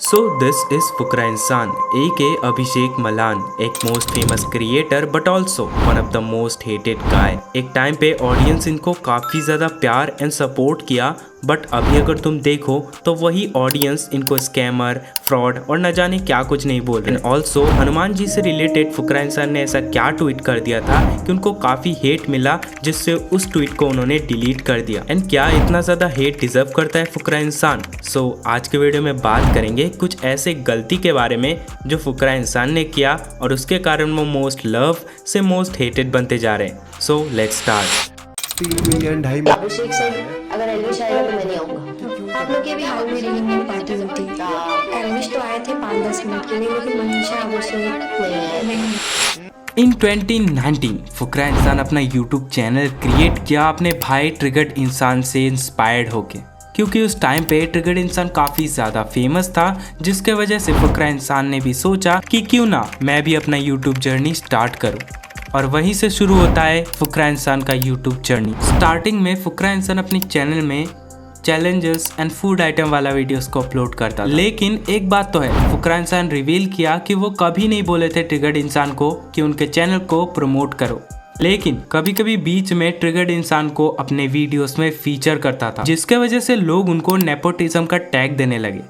So this is फुकरा इंसान a.k. Abhishek Malan, एक most famous creator but also one of the most hated guy. एक time पे audience इनको काफ़ी ज़्यादा प्यार एंड सपोर्ट किया, बट अभी अगर तुम देखो तो वही ऑडियंस इनको स्कैमर, फ्रॉड और न जाने क्या कुछ नहीं बोल रहे। एंड ऑल्सो हनुमान जी से रिलेटेड फुकरा इंसान ने ऐसा क्या ट्वीट कर दिया था कि उनको काफ़ी हेट मिला, जिससे उस ट्वीट को उन्होंने डिलीट कर दिया। एंड क्या इतना ज़्यादा हेट डिजर्व करता है फुकरा इंसान? सो आज के वीडियो में बात करेंगे कुछ ऐसे गलती के बारे में जो फुकरा इंसान ने किया और उसके कारण वो मोस्ट लव से मोस्ट हेटेड बनते जा रहे हैं। So let's start. 3 million 2.5 Abhishek sir, अगर एलविश आएगा तो मैं नहीं आऊंगा। आप लोग की भी हाल में रियूनियन पार्टी हुई थी। एलविश तो आए थे 5-10 मिनट के लिए, लेकिन मनीषा अभिषेक नहीं। इन 2019 फुकरा इंसान अपना यूट्यूब चैनल क्रिएट किया अपने भाई ट्रिगर्ड इंसान से इंस्पायर्ड होके, क्योंकि उस टाइम पे ट्रिगर्ड इंसान काफ़ी ज़्यादा फेमस था, जिसके वजह से फुकरा इंसान ने भी सोचा कि क्यों ना मैं भी अपना यूट्यूब जर्नी स्टार्ट करूं। और वहीं से शुरू होता है फुकरा इंसान का यूट्यूब जर्नी। स्टार्टिंग में फुकरा इंसान अपने चैनल में चैलेंजेस एंड फूड आइटम वाला वीडियोस को अपलोड करता था, लेकिन एक बात तो है, फुकरा इंसान रिवील किया कि वो कभी नहीं बोले थे ट्रिगर्ड इंसान को कि उनके चैनल को प्रमोट करो, लेकिन कभी कभी बीच में ट्रिगर्ड इंसान को अपने वीडियोस में फीचर करता था, जिसके वजह से लोग उनको नेपोटिज्म का टैग देने लगे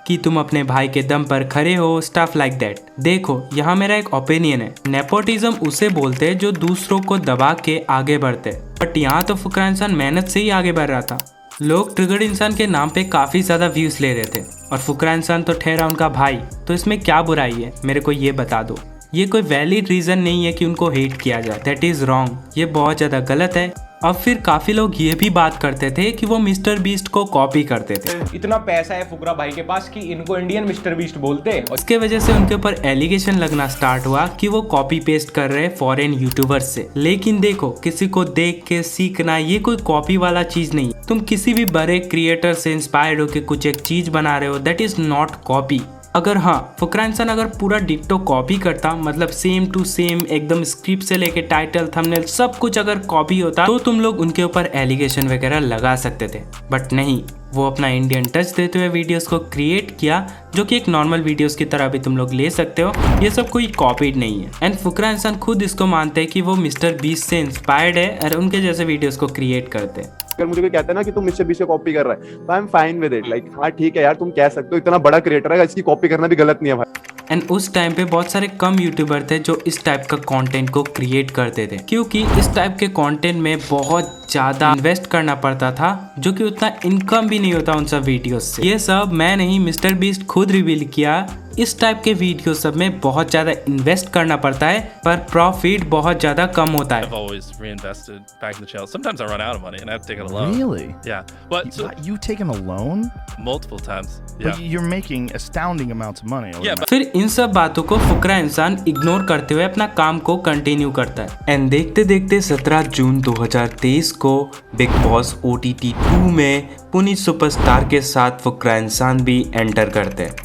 कि तुम अपने भाई के दम पर खड़े हो, स्टफ लाइक दैट। देखो, यहाँ मेरा एक ओपिनियन है, नेपोटिज्म उसे बोलते हैं जो दूसरों को दबा के आगे बढ़ते, बट यहाँ तो फुकरा इंसान मेहनत से ही आगे बढ़ रहा था। लोग ट्रिगर्ड इंसान के नाम पे काफी ज्यादा व्यूज ले रहे थे और फुकरा इंसान तो ठहरा उनका भाई, तो इसमें क्या बुराई है, मेरे को ये बता दो। ये कोई वैलिड रीजन नहीं है कि उनको हेट किया जाए, दैट इज रॉन्ग, ये बहुत ज्यादा गलत है। अब फिर काफी लोग ये भी बात करते थे कि वो मिस्टर बीस्ट को कॉपी करते थे। इतना पैसा है फुकरा भाई के पास कि इनको इंडियन मिस्टर बीस्ट बोलते हैं। उसके वजह से उनके ऊपर एलिगेशन लगना स्टार्ट हुआ कि वो कॉपी पेस्ट कर रहे हैं फॉरेन यूट्यूबर्स से। लेकिन देखो, किसी को देख के सीखना ये कोई कॉपी वाला चीज नहीं। तुम किसी भी बड़े क्रिएटर से इंस्पायर्ड होकर कुछ एक चीज बना रहे हो, दैट इज नॉट कॉपी। अगर हाँ, फुकरा इंसान अगर पूरा डिट्टो कॉपी करता, मतलब सेम टू सेम एकदम स्क्रिप्ट से लेके टाइटल, थंबनेल सब कुछ अगर कॉपी होता, तो तुम लोग उनके ऊपर एलिगेशन वगैरह लगा सकते थे, बट नहीं, वो अपना इंडियन टच देते हुए वीडियोस को क्रिएट किया, जो कि एक नॉर्मल वीडियोस की तरह भी तुम लोग ले सकते हो। ये सब कोई कॉपीड नहीं है। एंड फुकरा इंसान खुद इसको मानते हैं कि वो मिस्टर बीस्ट से इंस्पायर्ड है और उनके जैसे वीडियोस को क्रिएट करते हैं। अगर मुझे कोई कहता है ना कि तुम मिस्टर बीस्ट से कॉपी कर रहा है, तो I am fine with it. Like हाँ ठीक है यार, तुम कह सकते हो, इतना बड़ा क्रिएटर है, इसकी कॉपी करना भी गलत नहीं है भाई। एंड उस टाइम पे बहुत सारे कम यूट्यूबर थे जो इस टाइप का कंटेंट को क्रिएट करते थे, क्योंकि इस टाइप के कंटेंट में बहुत ज़्यादा इन्वेस्ट करना पड़ता था, जो कि उतना इनकम भी नहीं होता उन सब वीडियोस से। ये सब मैं नहीं, मिस्टर बीस्ट खुद रिवील किया। इस टाइप के वीडियो सब में बहुत ज़्यादा इन्वेस्ट करना पड़ता है, पर प्रॉफिट बहुत ज़्यादा कम होता है। I've always reinvested back in the channel. Sometimes I run out of money and I have to take it a loan. Really? Yeah. But so, You've taken a loan? multiple times. But Yeah. you're making astounding amounts of money. I would Yeah, imagine. फिर इन सब बातों को फुकरा इंसान ignore करते हुए अपना काम को कंटिन्यू करता है। एंड देखते देखते 17 जून 2023 को बिग बॉस OTT 2 में पुनीत सुपरस्टार के साथ फुकरा इंसान भी एंटर करते हैं।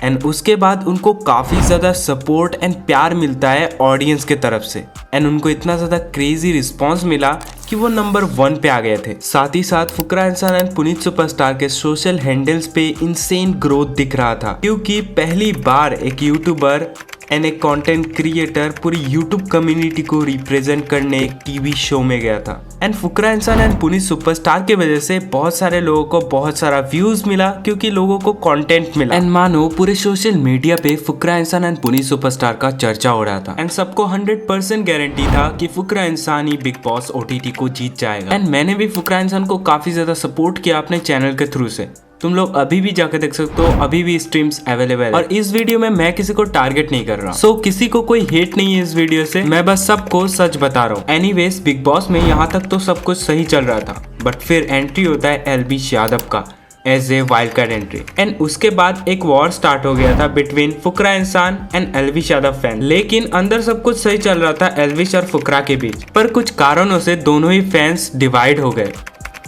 एंड उसके बाद उनको काफ़ी ज़्यादा सपोर्ट एंड प्यार मिलता है ऑडियंस के तरफ से। एंड उनको इतना ज़्यादा क्रेजी रिस्पांस मिला कि वो नंबर 1 पे आ गए थे। साथ ही साथ फुकरा इंसान एंड पुनीत सुपरस्टार के सोशल हैंडल्स पे इंसेन ग्रोथ दिख रहा था, क्योंकि पहली बार एक यूट्यूबर एंड एक कंटेंट क्रिएटर पूरी यूट्यूब कम्युनिटी को रिप्रेजेंट करने एक टीवी शो में गया था। एंड फुकरा इंसान एंड पुनीत सुपरस्टार की वजह से बहुत सारे लोगों को बहुत सारा व्यूज मिला, क्योंकि लोगों को कंटेंट मिला। एंड मानो पूरे सोशल मीडिया पे फुकरा इंसान एंड पुनीत सुपरस्टार का चर्चा हो रहा था। एंड सबको 100% गारंटी था कि फुकरा इंसान ही बिग बॉस OTT को जीत जाएगा। एंड मैंने भी फुकरा इंसान को काफी ज्यादा सपोर्ट किया अपने चैनल के थ्रू से। तुम लोग अभी भी जाकर देख सकते हो, अभी भी स्ट्रीम्स अवेलेबल है। और इस वीडियो में मैं किसी को टारगेट नहीं कर रहा, सो किसी को कोई हेट नहीं है इस वीडियो से, मैं बस सबको सच बता रहा हूँ। एनीवेज, बिग बॉस में यहाँ तक तो सब कुछ सही चल रहा था, बट फिर एंट्री होता है एलविश यादव का as a wild card entry. And उसके बाद एक वॉर स्टार्ट हो गया था बिटवीन फुकरा इंसान एंड एलविश यादव फैन। लेकिन अंदर सब कुछ सही चल रहा था एलविश और फुकरा के बीच, पर कुछ कारणों से दोनों ही फैंस डिवाइड हो गए।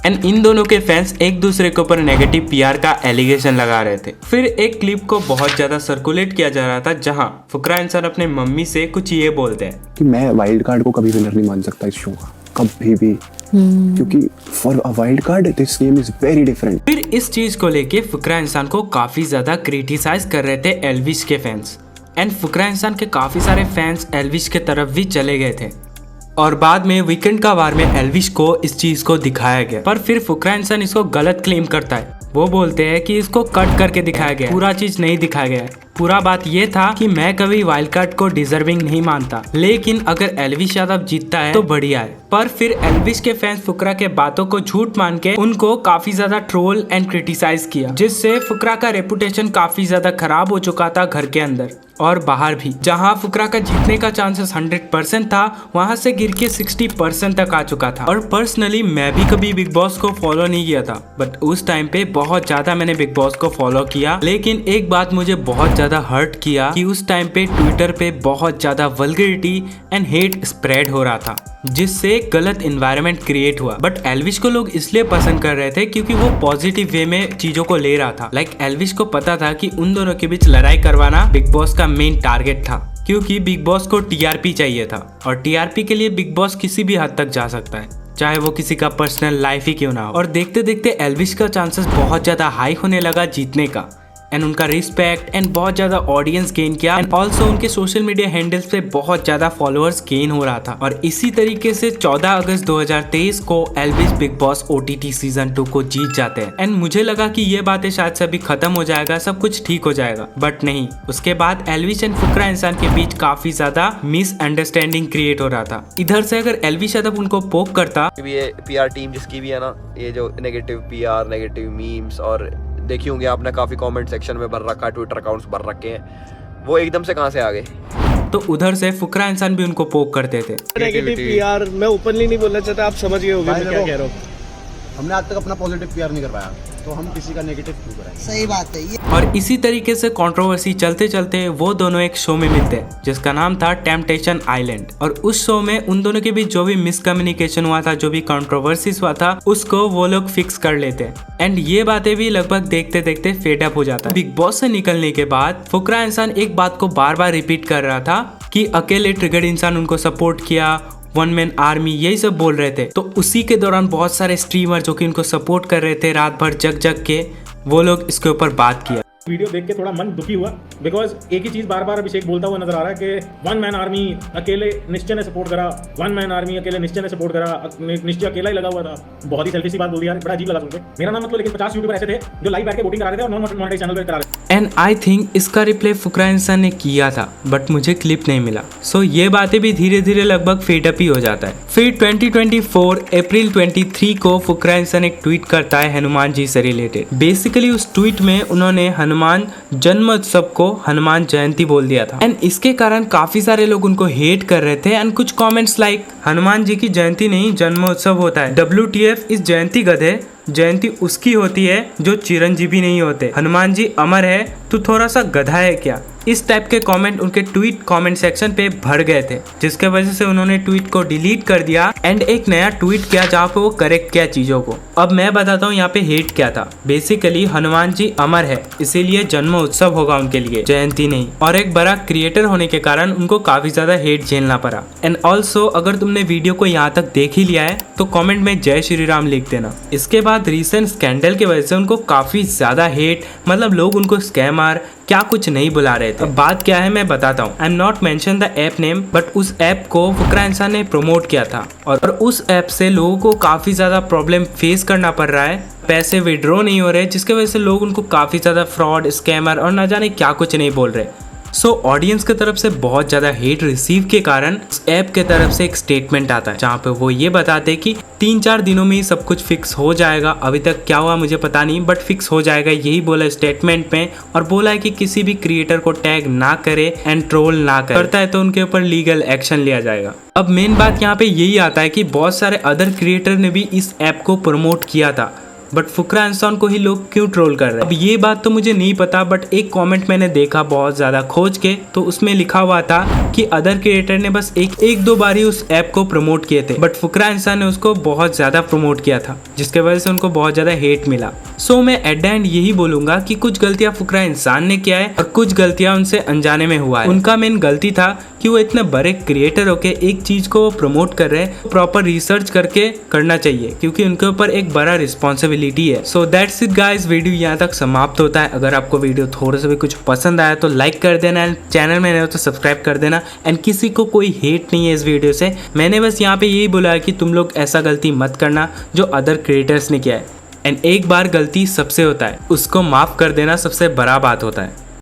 एंड इन दोनों के फैंस एक दूसरे के ऊपर नेगेटिव PR का एलिगेशन लगा रहे थे। फिर एक क्लिप को बहुत ज्यादा सर्कुलेट किया जा रहा था, जहां फुकरा इंसान अपने मम्मी से कुछ ये बोलते हैं कि मैं वाइल्ड कार्ड को कभी विनर नहीं मान सकता इस शो का, कभी भी। क्योंकि for a wild card this game is very different. फिर इस चीज को लेके फुकरा इंसान को काफी ज्यादा क्रिटिसाइज कर रहे थे एल्विश के फैंस, एंड फुकरा इंसान के काफी सारे फैंस एल्विश के तरफ भी चले गए थे। और बाद में वीकेंड का वार में एल्विश को इस चीज को दिखाया गया, पर फिर फुकरा इंसान इसको गलत क्लेम करता है। वो बोलते हैं कि इसको कट करके दिखाया गया, पूरा चीज नहीं दिखाया गया है। पूरा बात ये था कि मैं कभी वाइल्ड कार्ड को डिजर्विंग नहीं मानता, लेकिन अगर एल्विश यादव जीतता है तो बढ़िया है। पर फिर एल्विश के फैंस फुकरा के बातों को झूठ मान के उनको काफी ज्यादा ट्रोल एंड क्रिटिसाइज किया, जिससे फुकरा का रेपुटेशन काफी ज्यादा खराब हो चुका था घर के अंदर और बाहर भी। जहां फुकरा का जीतने का चांसेस 100% था, वहां से गिर के 60% तक आ चुका था। और पर्सनली मैं भी कभी बिग बॉस को फॉलो नहीं किया था, बट उस टाइम पे बहुत ज्यादा मैंने बिग बॉस को फॉलो किया। लेकिन एक बात मुझे बहुत ज्यादा हर्ट किया कि उस टाइम पे ट्विटर पे बहुत ज्यादा वल्गरिटी एंड हेट स्प्रेड हो रहा था, जिससे गलत एनवायरनमेंट क्रिएट हुआ। बट एल्विश को लोग इसलिए पसंद कर रहे थे क्योंकि वो पॉजिटिव वे में चीजों को ले रहा था। लाइक एल्विश को पता था कि उन दोनों के बीच लड़ाई करवाना बिग बॉस का मेन टारगेट था, क्योंकि बिग बॉस को टीआरपी चाहिए था, और टीआरपी के लिए बिग बॉस किसी भी हद तक जा सकता है, चाहे वो किसी का पर्सनल लाइफ ही क्यों ना हो। और देखते देखते एल्विश का चांसेस बहुत ज्यादा हाई होने लगा जीतने का, एंड उनका रिस्पेक्ट एंड बहुत ज्यादा ऑडियंस गेन किया, एंड ऑल्सो उनके सोशल मीडिया हैंडल्स पे बहुत ज्यादा फॉलोअर्स गेन हो रहा था। और इसी तरीके से 14 अगस्त 2023 को Elvish big boss OTT season 2 को जीत जाते हैं। एंड मुझे लगा कि ये बातें शायद से अभी खत्म हो जाएगा, सब कुछ ठीक हो जाएगा, बट नहीं। उसके बाद एल्विश एंड फुकरा इंसान के बीच काफी ज्यादा मिसअंडरस्टैंडिंग क्रिएट हो रहा था। इधर से अगर एल्विश यादव उनको पोक करता, ये PR टीम जिसकी भी है ना, ये जो नेगेटिव PR, नेगेटिव मीम्स, और देखी होंगे आपने काफी कमेंट सेक्शन में भर रखा है, ट्विटर अकाउंट्स भर रखे हैं, वो एकदम से कहां से आ गए? तो उधर से फुकरा इंसान भी उनको पोक करते थे। नेगेटिव PR मैं ओपनली नहीं बोलना चाहता, आप समझ गए होंगे मैं क्या कह रहा हूँ। हमने आज तक अपना पॉजिटिव PR नहीं कर पाया, तो हम किसी का नेगेटिव क्यों कराएं? सही बात है ये। और इसी तरीके से कंट्रोवर्सी चलते चलते वो दोनों एक शो में मिलते हैं जिसका नाम था टेम्पटेशन आइलैंड। और उस शो में उन दोनों के बीच जो भी मिसकम्युनिकेशन हुआ था, जो भी कंट्रोवर्सीज हुआ था, उसको वो लोग फिक्स कर लेते हैं। एंड ये बातें भी लगभग देखते देखते फेड अप हो जाता है। बिग बॉस से निकलने के बाद फुकरा इंसान एक बात को बार बार रिपीट कर रहा था कि अकेले ट्रिगर्ड इंसान उनको सपोर्ट किया, वन मैन आर्मी, यही सब बोल रहे थे। तो उसी के दौरान बहुत सारे स्ट्रीमर जो कि उनको सपोर्ट कर रहे थे रात भर जग जग के, वो लोग इसके ऊपर बात किया। वीडियो देख के थोड़ा मन दुखी हुआ, बिकॉज एक ही चीज बार बार अभिषेक बोलता हुआ नजर आ रहा है कि वन मैन आर्मी अकेले निश्चय ने सपोर्ट करा, वन मैन आर्मी अकेले निश्चय ने सपोर्ट करा, निश्चय अकेला ही लगा हुआ था। बहुत ही सेल्फिश सी बात बोल दी यार, बड़ा अजीब लगा सुनके। मेरा नाम मतलब, लेकिन 50 यूट्यूबर ऐसे थे जो लाइव बैठ के वोटिंग करा रहे थे और नॉन मोनेटाइज चैनल पे करा रहे थे। एंड आई थिंक इसका रिप्लाई फुकरा इंसान ने किया था, बट मुझे क्लिप नहीं मिला। सो ये बातें भी धीरे धीरे लगभग फेड अप ही हो जाता है। फिर 2024 अप्रैल 23 को फुकरा इंसान एक ट्वीट करता है हनुमान जी से रिलेटेड। बेसिकली उस ट्वीट में उन्होंने हनुमान जन्मोत्सव को हनुमान जयंती बोल दिया था, एंड इसके कारण काफी सारे लोग उनको हेट कर रहे थे। एंड कुछ कमेंट्स लाइक हनुमान जी की जयंती नहीं जन्मोत्सव होता है, WTF इस जयंती गधे, जयंती उसकी होती है जो चिरंजीवी नहीं होते, हनुमान जी अमर है, तू थोड़ा सा गधा है क्या। इस टाइप के कमेंट उनके ट्वीट कमेंट सेक्शन पे भर गए थे, जिसके वजह से उन्होंने ट्वीट को डिलीट कर दिया एंड एक नया ट्वीट किया जहाँ पे वो करेक्ट किया चीजों को। अब मैं बताता हूँ यहाँ पे हेट क्या था। बेसिकली हनुमान जी अमर है, इसीलिए जन्म उत्सव होगा उनके लिए, जयंती नहीं। और एक बड़ा क्रिएटर होने के कारण उनको काफी ज्यादा हेट झेलना पड़ा। एंड ऑल्सो अगर तुमने वीडियो को यहाँ तक देख ही लिया है तो कमेंट में जय श्री राम लिख देना। इसके बाद रिसेंट स्कैंडल की वजह से उनको काफी ज्यादा हेट, मतलब लोग उनको स्कैमर क्या कुछ नहीं बुला रहे थे। अब बात क्या है मैं बताता हूँ। I am not mention the app name, but उस ऐप को फुकरा इंसान ने प्रमोट किया था और उस ऐप से लोगों को काफी ज्यादा प्रॉब्लम फेस करना पड़ रहा है, पैसे विड्रॉ नहीं हो रहे, जिसके वजह से लोग उनको काफी ज्यादा फ्रॉड, स्कैमर और न जाने क्या कुछ नहीं बोल रहे। सो ऑडियंस की तरफ से बहुत ज्यादा हेट रिसीव के कारण इस ऐप के तरफ से एक स्टेटमेंट आता है जहाँ पे वो ये बताते हैं कि 3-4 दिनों में ही सब कुछ फिक्स हो जाएगा। अभी तक क्या हुआ मुझे पता नहीं, बट फिक्स हो जाएगा, यही बोला स्टेटमेंट में। और बोला है कि किसी भी क्रिएटर को टैग ना करे एंड ट्रोल ना करे, करता है तो उनके ऊपर लीगल एक्शन लिया जाएगा। अब मेन बात यहाँ पे यही आता है कि बहुत सारे अदर क्रिएटर ने भी इस ऐप को प्रमोट किया था, बट फुकरा इंसान को ही लोग क्यों ट्रोल कर रहे हैं। अब ये बात तो मुझे नहीं पता, बट एक कमेंट मैंने देखा बहुत ज्यादा खोज के, तो उसमें लिखा हुआ था कि अदर क्रिएटर ने बस एक दो बार ही उस ऐप को प्रमोट किए थे, बट फुकरा इंसान ने उसको बहुत ज्यादा प्रमोट किया था, जिसके वजह से उनको बहुत ज्यादा हेट मिला। सो मैं एट द एंड यही बोलूंगा कि कुछ गलतियां फुकरा इंसान ने किया है और कुछ गलतियां उनसे अनजाने में हुआ है। उनका मेन गलती था कि वो इतने बड़े क्रिएटर होके एक चीज को प्रमोट कर रहे हैं, प्रॉपर रिसर्च करके करना चाहिए, क्योंकि उनके ऊपर एक बड़ा रिस्पॉन्सिबिलिटी है। So that's it guys, video यहाँ तक समाप्त होता है। अगर आपको वीडियो थोड़ा सा भी कुछ पसंद आया तो लाइक कर देना, एंड चैनल में नए हो तो सब्सक्राइब कर देना। एंड किसी को कोई हेट नहीं है इस वीडियो से, मैंने बस यहाँ पे यही बोला है कि तुम लोग ऐसा गलती मत करना जो अदर क्रिएटर्स ने किया है। एंड एक बार गलती सबसे होता है, उसको माफ कर देना सबसे बड़ा बात होता है।